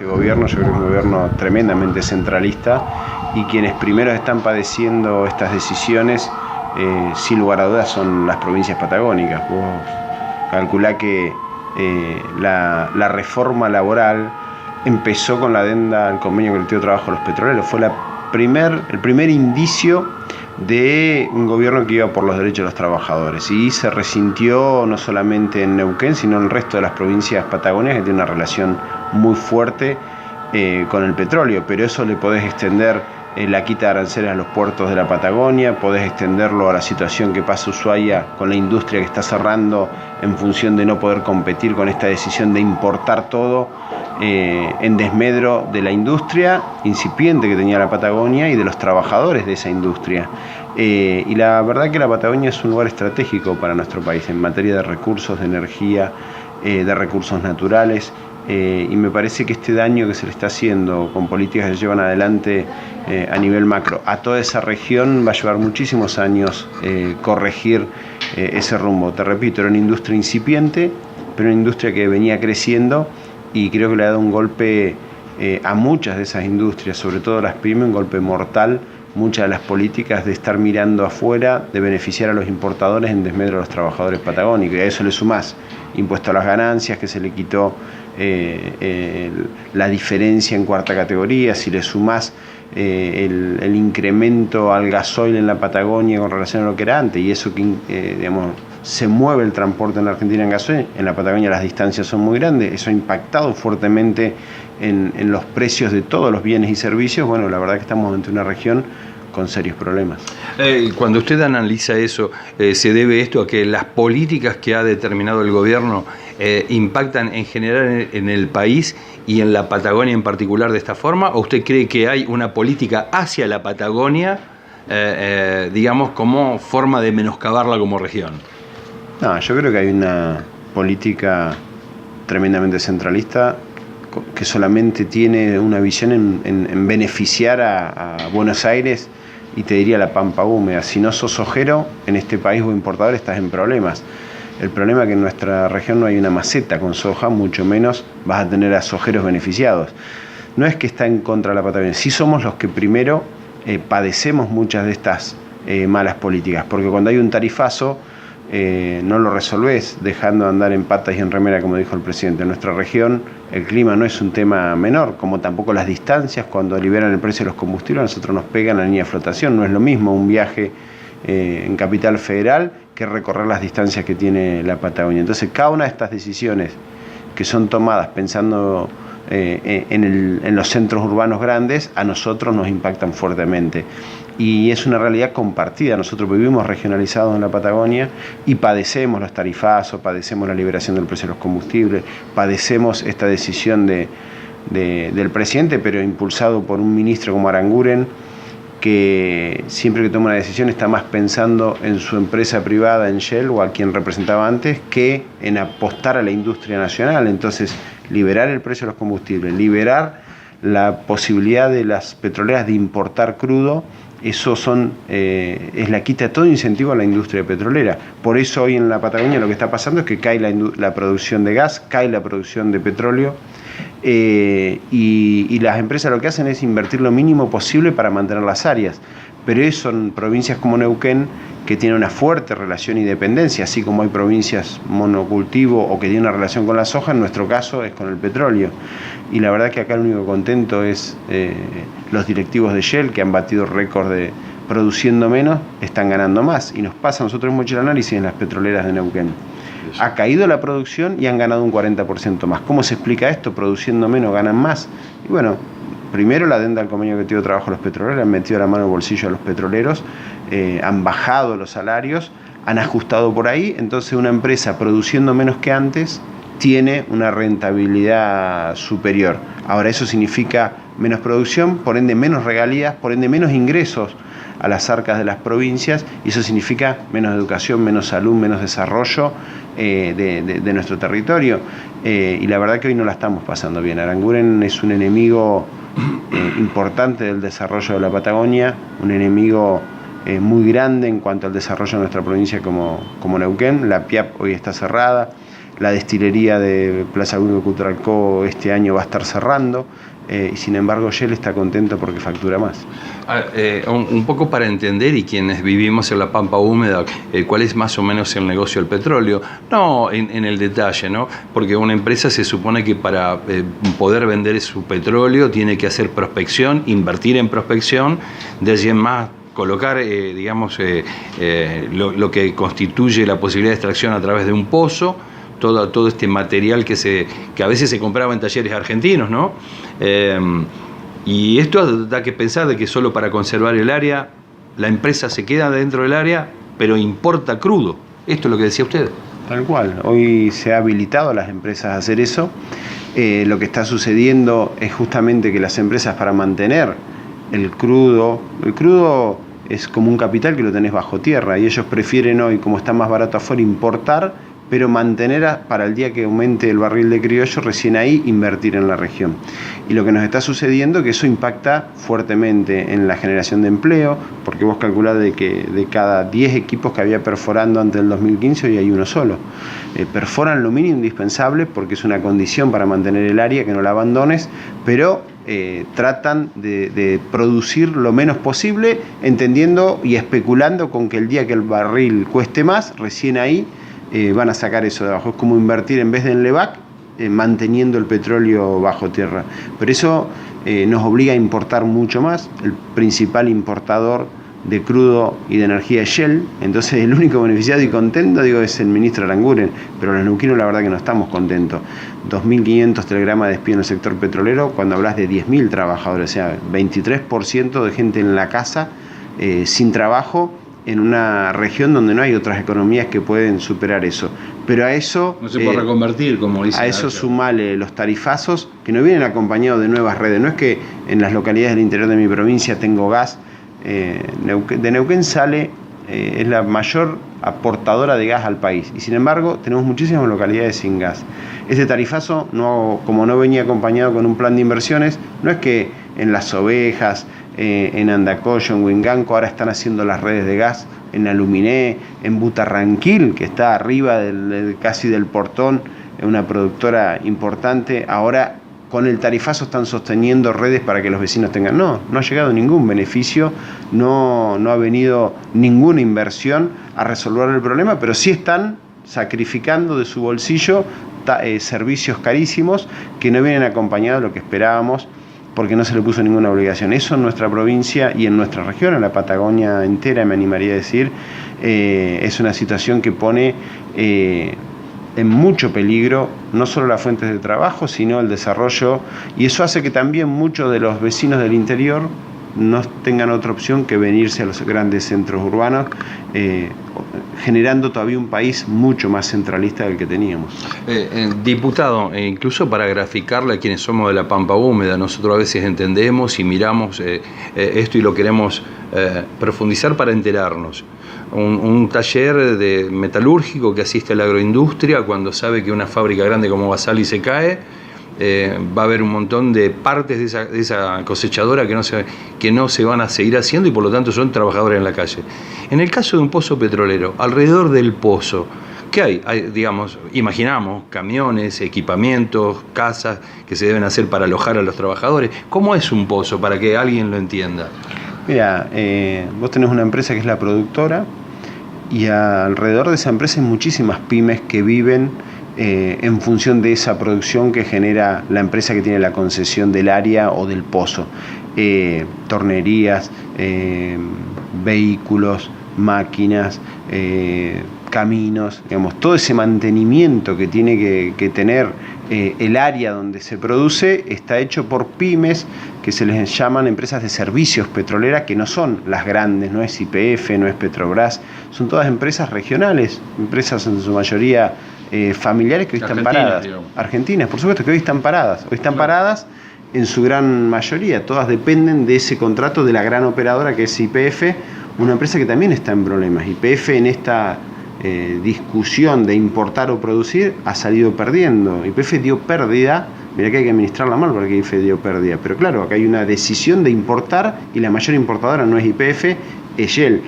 este gobierno. Yo creo que es un gobierno tremendamente centralista y quienes primero están padeciendo estas decisiones, sin lugar a dudas, son las provincias patagónicas. Vos calculá que la reforma laboral empezó con la adenda al convenio colectivo de trabajo de los petroleros. Fue el primer indicio de un gobierno que iba por los derechos de los trabajadores, y se resintió no solamente en Neuquén, sino en el resto de las provincias patagónicas, que tienen una relación muy fuerte con el petróleo. Pero eso le podés extender la quita de aranceles a los puertos de la Patagonia, podés extenderlo a la situación que pasa Ushuaia con la industria que está cerrando en función de no poder competir con esta decisión de importar todo en desmedro de la industria incipiente que tenía la Patagonia y de los trabajadores de esa industria. Y la verdad que la Patagonia es un lugar estratégico para nuestro país en materia de recursos, de energía, de recursos naturales. Y me parece que este daño que se le está haciendo con políticas que llevan adelante a nivel macro a toda esa región va a llevar muchísimos años corregir ese rumbo. Te repito, era una industria incipiente, pero una industria que venía creciendo, y creo que le ha dado un golpe a muchas de esas industrias, sobre todo las pymes, un golpe mortal. Muchas de las políticas de estar mirando afuera, de beneficiar a los importadores en desmedro de los trabajadores patagónicos, y a eso le sumás impuesto a las ganancias, que se le quitó la diferencia en cuarta categoría, si le sumás el incremento al gasoil en la Patagonia con relación a lo que era antes, y eso que digamos, se mueve el transporte en la Argentina en gasoil, en la Patagonia las distancias son muy grandes, eso ha impactado fuertemente en los precios de todos los bienes y servicios. Bueno, la verdad que estamos ante una región con serios problemas. Cuando usted analiza eso, ¿se debe esto a que las políticas que ha determinado el gobierno impactan en general en el país y en la Patagonia en particular de esta forma? ¿O usted cree que hay una política hacia la Patagonia, digamos, como forma de menoscabarla como región? No, yo creo que hay una política tremendamente centralista que solamente tiene una visión en beneficiar a Buenos Aires, y te diría la pampa húmeda. Si no sos sojero en este país o importador, estás en problemas. El problema es que en nuestra región no hay una maceta con soja, mucho menos vas a tener a sojeros beneficiados. No es que está en contra de la Patagonia, sí somos los que primero padecemos muchas de estas malas políticas, porque cuando hay un tarifazo no lo resolvés dejando de andar en patas y en remera, como dijo el presidente. En nuestra región el clima no es un tema menor, como tampoco las distancias. Cuando liberan el precio de los combustibles, a nosotros nos pegan la línea de flotación. No es lo mismo un viaje en Capital Federal que recorrer las distancias que tiene la Patagonia. Entonces, cada una de estas decisiones que son tomadas pensando en los centros urbanos grandes, a nosotros nos impactan fuertemente. Y es una realidad compartida. Nosotros vivimos regionalizados en la Patagonia y padecemos los tarifazos, padecemos la liberación del precio de los combustibles, padecemos esta decisión del presidente, pero impulsado por un ministro como Aranguren, que siempre que toma una decisión está más pensando en su empresa privada, en Shell, o a quien representaba antes, que en apostar a la industria nacional. Entonces, liberar el precio de los combustibles, liberar la posibilidad de las petroleras de importar crudo, eso es la quita de todo incentivo a la industria petrolera. Por eso hoy en la Patagonia lo que está pasando es que cae la producción de gas, cae la producción de petróleo, y las empresas lo que hacen es invertir lo mínimo posible para mantener las áreas. Pero eso en provincias como Neuquén, que tiene una fuerte relación y dependencia, así como hay provincias monocultivo o que tienen una relación con la soja, en nuestro caso es con el petróleo. Y la verdad que acá el único contento es los directivos de Shell, que han batido récord de produciendo menos, están ganando más. Y nos pasa, nosotros hemos hecho el análisis en las petroleras de Neuquén. Ha caído la producción y han ganado un 40% más. ¿Cómo se explica esto? Produciendo menos, ganan más. Y bueno, primero la adenda al convenio colectivo de trabajo de los petroleros, han metido la mano en el bolsillo a los petroleros, han bajado los salarios, han ajustado por ahí. Entonces una empresa produciendo menos que antes tiene una rentabilidad superior. Ahora, eso significa menos producción, por ende menos regalías, por ende menos ingresos a las arcas de las provincias, y eso significa menos educación, menos salud, menos desarrollo de nuestro territorio. Y la verdad que hoy no la estamos pasando bien. Aranguren es un enemigo importante del desarrollo de la Patagonia, un enemigo muy grande en cuanto al desarrollo de nuestra provincia como Neuquén. La PIAP hoy está cerrada. la destilería de Plaza Único Cultural Co. este año va a estar cerrando, y sin embargo Shell está contento porque factura más. Un poco para entender, y quienes vivimos en la Pampa Húmeda, cuál es más o menos el negocio del petróleo, no en el detalle, ¿no? Porque una empresa se supone que para poder vender su petróleo tiene que hacer prospección, invertir en prospección, de allí en más colocar, lo que constituye la posibilidad de extracción a través de un pozo, todo este material que a veces se compraba en talleres argentinos, ¿no? Y esto da que pensar de que solo para conservar el área, la empresa se queda dentro del área, pero importa crudo. Esto es lo que decía usted. Tal cual, hoy se ha habilitado a las empresas a hacer eso. Lo que está sucediendo es justamente que las empresas, para mantener el crudo es como un capital que lo tenés bajo tierra, y ellos prefieren hoy, como está más barato afuera, importar, pero mantener para el día que aumente el barril de criollo, recién ahí invertir en la región. Y lo que nos está sucediendo es que eso impacta fuertemente en la generación de empleo, porque vos calculás de que de cada 10 equipos que había perforando antes del 2015, hoy hay uno solo. Perforan lo mínimo indispensable porque es una condición para mantener el área, que no la abandones, pero tratan de producir lo menos posible, entendiendo y especulando con que el día que el barril cueste más, recién ahí van a sacar eso de abajo. Es como invertir en vez de en Levac, manteniendo el petróleo bajo tierra. Pero eso nos obliga a importar mucho más. El principal importador de crudo y de energía es Shell, entonces el único beneficiado y contento, es el ministro Aranguren, pero los neuquinos la verdad que no estamos contentos. 2.500 telegramas de despido en el sector petrolero, cuando hablas de 10.000 trabajadores, o sea, 23% de gente en la casa sin trabajo, en una región donde no hay otras economías que pueden superar eso. Pero a eso... No se puede reconvertir, como dice. A eso sumale los tarifazos que no vienen acompañados de nuevas redes. No es que en las localidades del interior de mi provincia tengo gas. De Neuquén sale, es la mayor aportadora de gas al país. Y sin embargo, tenemos muchísimas localidades sin gas. Ese tarifazo, como no venía acompañado con un plan de inversiones, no es que en Las Ovejas, en Andacollo, en Huinganco, ahora están haciendo las redes de gas, en Aluminé, en Butarranquil, que está arriba casi del Portón, una productora importante, ahora con el tarifazo están sosteniendo redes para que los vecinos tengan. No ha llegado ningún beneficio, no ha venido ninguna inversión a resolver el problema, pero sí están sacrificando de su bolsillo servicios carísimos que no vienen acompañados de lo que esperábamos, porque no se le puso ninguna obligación. Eso en nuestra provincia y en nuestra región, en la Patagonia entera, me animaría a decir, es una situación que pone en mucho peligro no solo las fuentes de trabajo, sino el desarrollo, y eso hace que también muchos de los vecinos del interior no tengan otra opción que venirse a los grandes centros urbanos, generando todavía un país mucho más centralista del que teníamos. Diputado, incluso para graficarle a quienes somos de la Pampa Húmeda, nosotros a veces entendemos y miramos esto y lo queremos profundizar para enterarnos. Un taller de metalúrgico que asiste a la agroindustria cuando sabe que una fábrica grande como Basali se cae, va a haber un montón de partes de esa cosechadora que no se van a seguir haciendo y por lo tanto son trabajadores en la calle. En el caso de un pozo petrolero, alrededor del pozo, ¿qué hay? Imaginamos camiones, equipamientos, casas que se deben hacer para alojar a los trabajadores. ¿Cómo es un pozo para que alguien lo entienda? Mira, vos tenés una empresa que es la productora, y alrededor de esa empresa hay muchísimas pymes que viven en función de esa producción que genera la empresa que tiene la concesión del área o del pozo. Tornerías, vehículos, máquinas, caminos, todo ese mantenimiento que tiene que tener el área donde se produce está hecho por pymes que se les llaman empresas de servicios petroleras, que no son las grandes, no es YPF, no es Petrobras, son todas empresas regionales, empresas en su mayoría familiares que hoy están paradas. Digamos. Argentinas, por supuesto que hoy están paradas. Hoy están paradas en su gran mayoría. Todas dependen de ese contrato de la gran operadora que es YPF, una empresa que también está en problemas. YPF en esta discusión de importar o producir ha salido perdiendo. YPF dio pérdida. Mirá que hay que administrarla mal porque YPF dio pérdida. Pero claro, acá hay una decisión de importar y la mayor importadora no es YPF, es Shell.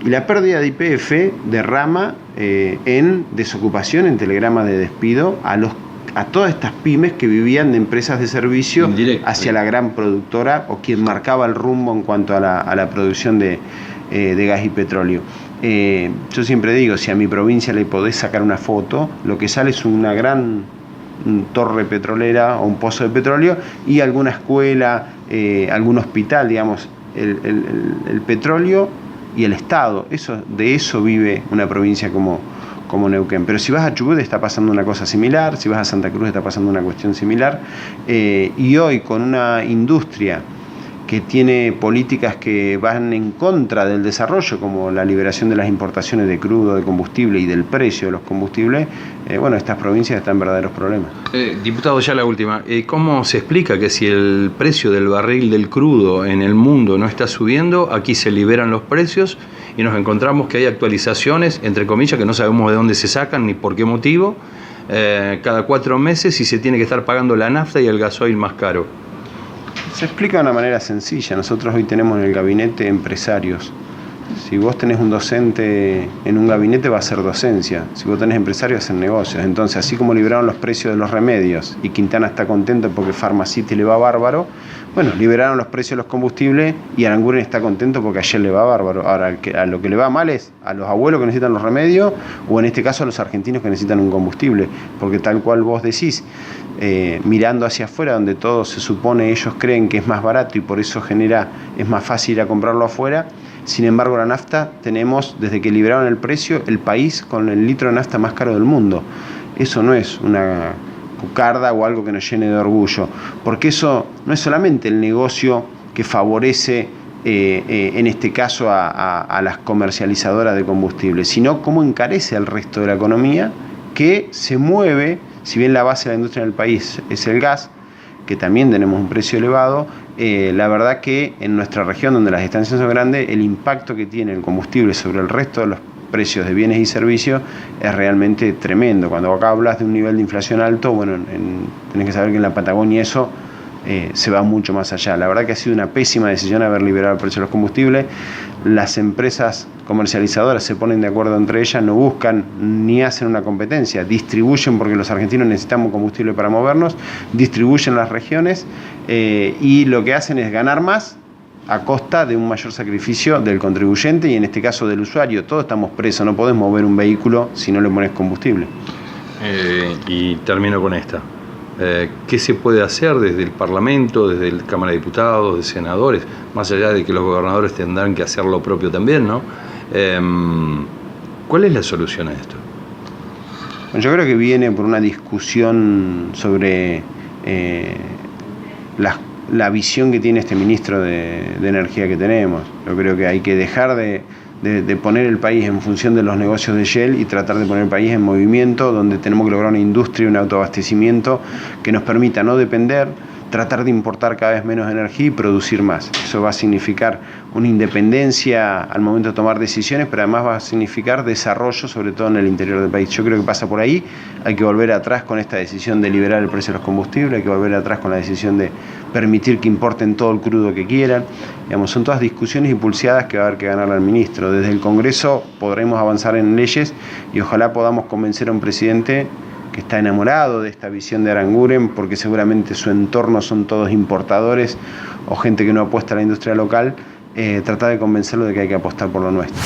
Y la pérdida de YPF derrama en desocupación, en telegramas de despido a todas estas pymes que vivían de empresas de servicio hacia la gran productora o quien marcaba el rumbo en cuanto a la producción de gas y petróleo. Yo siempre digo, si a mi provincia le podés sacar una foto, lo que sale es una gran torre petrolera o un pozo de petróleo y alguna escuela, algún hospital, digamos, el petróleo y el Estado. De eso vive una provincia como Neuquén. Pero si vas a Chubut está pasando una cosa similar, si vas a Santa Cruz está pasando una cuestión similar, y hoy con una industria que tiene políticas que van en contra del desarrollo, como la liberación de las importaciones de crudo, de combustible y del precio de los combustibles, estas provincias están en verdaderos problemas. Diputado, ya la última. ¿Cómo se explica que si el precio del barril del crudo en el mundo no está subiendo, aquí se liberan los precios y nos encontramos que hay actualizaciones, entre comillas, que no sabemos de dónde se sacan ni por qué motivo, cada 4 meses y se tiene que estar pagando la nafta y el gasoil más caro? Se explica de una manera sencilla. Nosotros hoy tenemos en el gabinete empresarios. Si vos tenés un docente en un gabinete va a ser docencia. Si vos tenés empresarios va a ser negocios. Entonces, así como liberaron los precios de los remedios y Quintana está contento porque Pharmacity le va bárbaro, bueno, liberaron los precios de los combustibles y Aranguren está contento porque ayer le va bárbaro. Ahora, a lo que le va mal es a los abuelos que necesitan los remedios o en este caso a los argentinos que necesitan un combustible. Porque tal cual vos decís, mirando hacia afuera donde todo se supone ellos creen que es más barato y por eso es más fácil ir a comprarlo afuera. Sin embargo, la nafta tenemos, desde que liberaron el precio, el país con el litro de nafta más caro del mundo. Eso no es una cucarda o algo que nos llene de orgullo, porque eso no es solamente el negocio que favorece en este caso a las comercializadoras de combustible, sino cómo encarece al resto de la economía que se mueve, si bien la base de la industria del país es el gas, que también tenemos un precio elevado, la verdad que en nuestra región donde las distancias son grandes, el impacto que tiene el combustible sobre el resto de los precios de bienes y servicios es realmente tremendo. Cuando acá hablas de un nivel de inflación alto, bueno, tenés que saber que en la Patagonia eso se va mucho más allá. La verdad que ha sido una pésima decisión haber liberado el precio de los combustibles. Las empresas comercializadoras se ponen de acuerdo entre ellas, no buscan ni hacen una competencia, distribuyen porque los argentinos necesitamos combustible para movernos, distribuyen las regiones y lo que hacen es ganar más a costa de un mayor sacrificio del contribuyente y en este caso del usuario. Todos estamos presos, no podés mover un vehículo si no le pones combustible. Y termino con esta. ¿Qué se puede hacer desde el Parlamento, desde la Cámara de Diputados, de senadores, más allá de que los gobernadores tendrán que hacer lo propio también, ¿no? ¿Cuál es la solución a esto? Bueno, yo creo que viene por una discusión sobre la visión que tiene este ministro de Energía que tenemos. Yo creo que hay que dejar de poner el país en función de los negocios de Shell y tratar de poner el país en movimiento donde tenemos que lograr una industria, un autoabastecimiento que nos permita no depender, tratar de importar cada vez menos energía y producir más. Eso va a significar una independencia al momento de tomar decisiones, pero además va a significar desarrollo, sobre todo en el interior del país. Yo creo que pasa por ahí. Hay que volver atrás con esta decisión de liberar el precio de los combustibles, hay que volver atrás con la decisión de permitir que importen todo el crudo que quieran. Digamos, son todas discusiones impulsadas que va a haber que ganar al ministro. Desde el Congreso podremos avanzar en leyes y ojalá podamos convencer a un presidente que está enamorado de esta visión de Aranguren, porque seguramente su entorno son todos importadores o gente que no apuesta a la industria local, tratar de convencerlo de que hay que apostar por lo nuestro.